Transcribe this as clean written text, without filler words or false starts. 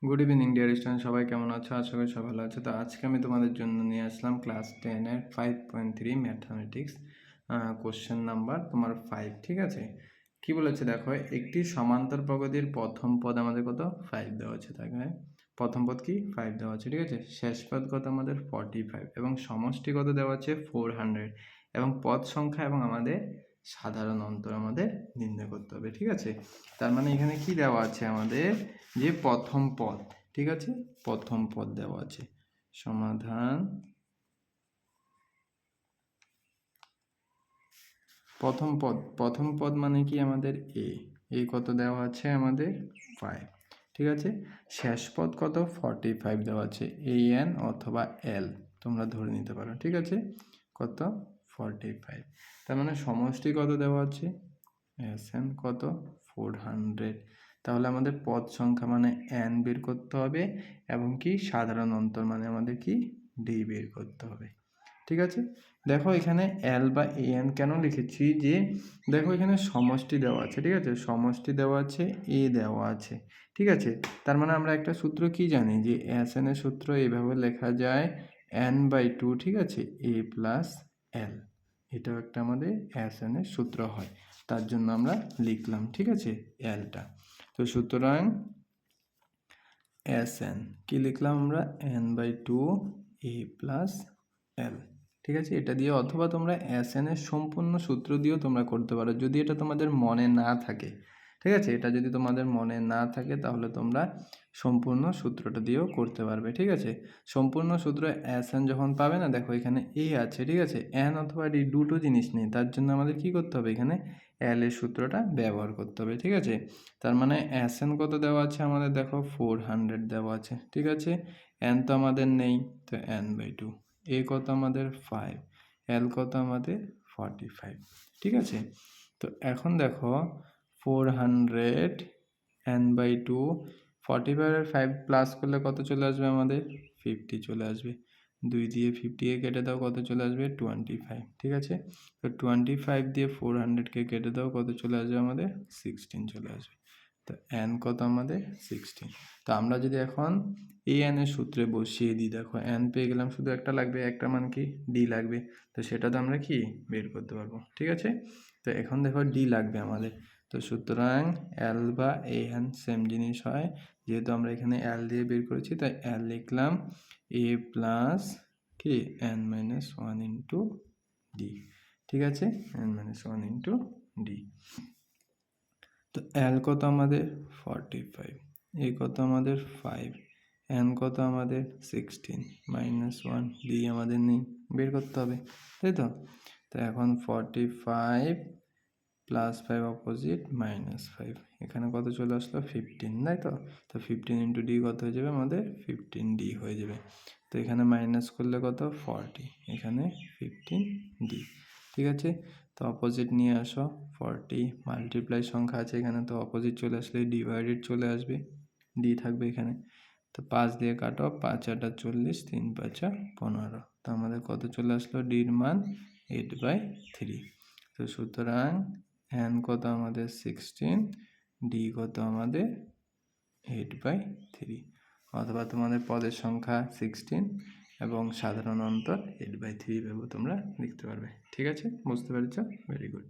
Good evening dear student, সবাই কেমন আছো? আশা করি সবাই ভালো আছে। তো আজকে আমি তোমাদের জন্য নিয়ে আসলাম ক্লাস 10-এর 5.3 ম্যাথামেটিক্স কোশ্চেন নাম্বার তোমার 5। ঠিক আছে, কি বলেছে দেখো, একটি সমান্তর প্রগতির প্রথম পদ আমাদের কত 5 দেওয়া আছে। তাই প্রথম পদ কি 5 দেওয়া আছে। ঠিক আছে, শেষ পদ কত আমাদের 45 এবং সমষ্টি কত দেওয়া আছে 400 এবং পদ সংখ্যা এবং আমাদের সাধারণ অন্তর আমাদের নির্ণয় করতে হবে। ঠিক আছে, তার মানে এখানে কি দেওয়া আছে আমাদের, যে প্রথম পদ। ঠিক আছে, প্রথম পদ দেওয়া আছে। সমাধান প্রথম পদ মানে কি আমাদের এ কত দেওয়া আছে আমাদের 5। ঠিক আছে, শেষ পদ কত 45 দেওয়া আছে, an অথবা l তোমরা ধরে নিতে পারো। ঠিক আছে, কত 45, তার মানে সমষ্টি কত দেওয়া আছে sn কত 400। তাহলে আমাদের পদ সংখ্যা মানে n বের করতে হবে এবং কি সাধারণ অন্তর মানে আমাদের কি d বের করতে হবে। ঠিক আছে, দেখো এখানে l বা an কেন লিখেছি, যে দেখো এখানে সমষ্টি দেওয়া আছে। ঠিক আছে, সমষ্টি দেওয়া আছে, a দেওয়া আছে। ঠিক আছে, তার মানে আমরা একটা সূত্র কি জানি, যে sn এর সূত্র এইভাবে লেখা যায় n/2। ঠিক আছে, a প্লাস l, এটাও একটা আমাদের sn এর সূত্র হয়, তার জন্য আমরা লিখলাম। ঠিক আছে, lটা। তো সুতরাং sn কি লিখলাম আমরা, n/2 a প্লাস l। ঠিক আছে, এটা দিয়ে অথবা তোমরা sn এর সম্পূর্ণ সূত্র দিয়েও তোমরা করতে পারো, যদি এটা তোমাদের মনে না থাকে। ঠিক আছে, এটা যদি তোমাদের মনে না থাকে তাহলে তোমরা সম্পূর্ণ সূত্রটা দিয়েও করতে পারবে। ঠিক আছে, সম্পূর্ণ সূত্র sn যখন পাবে না, দেখো এখানে a আছে। ঠিক আছে, n অথবা d দুটো জিনিস নেই, তার জন্য আমাদের কি করতে হবে, এখানে l এর সূত্রটা ব্যবহার করতে হবে। ঠিক আছে, তার মানে sn কত দেওয়া আছে আমাদের, দেখো 400 দেওয়া আছে। ঠিক আছে, n তো আমাদের নেই, তো n/2, a কত আমাদের 5, l কত আমাদের 45। ঠিক আছে, তো এখন দেখো 400 n/2 45 আর 5 প্লাস করলে কত চলে আসবে আমাদের 50 চলে আসবে। 2 দিয়ে 50 কে কেটে দাও, কত চলে আসবে 25। ঠিক আছে, তো 25 দিয়ে 400 কে কেটে দাও, কত চলে আসবে আমাদের 16 চলে আসবে। তো n কত আমাদের 16। তো আমরা যদি এখন এই n এর সূত্রে বসিয়ে দিই, দেখো n পেয়ে গেলাম, শুধু একটা লাগবে, একটা মান কি d লাগবে। তো সেটা তো আমরা কি বের করতে পারবো। ঠিক আছে, তো এখন দেখো d লাগবে আমাদের, তো সুতরাং l বা an সেম জিনিস হয়, যেহেতু আমরা এখানে l দিয়ে বের করেছি তাই l লিখলাম, a প্লাস কি n-1 ইন্টু d। ঠিক আছে, n-1 ইন্টু d। তো l কত আমাদের 45, a কত আমাদের 5, n কত আমাদের 16, -1 d আমাদের নেই, বের করতে হবে, তাই তো। তো এখন 45 প্লাস 5 অপোজিট -5, এখানে কত চলে আসলো 15, তাই তো। তো 15 ইন্টু ডি কত হয়ে যাবে আমাদের 15d হয়ে যাবে। তো এখানে মাইনাস করলে কত 40, এখানে 15d। ঠিক আছে, তো অপোজিট নিয়ে আসো, 40 মাল্টিপ্লাই সংখ্যা আছে এখানে, তো অপোজিট চলে আসলে ডিভাইডেড চলে আসবে, ডি থাকবে এখানে। তো 5 দিয়ে কাটো, 5 আটা 40, 3 5 15। তো আমাদের কত চলে আসলো, ডির মান 8/3। তো সুতরাং n কত আমাদের 16, d কত আমাদের 8/3, অথবা তোমাদের পদের সংখ্যা 16 এবং সাধারণ অন্তর 8/3 ভেবে তোমরা লিখতে পারবে। ঠিক আছে, বুঝতে পেরেছ? Very good.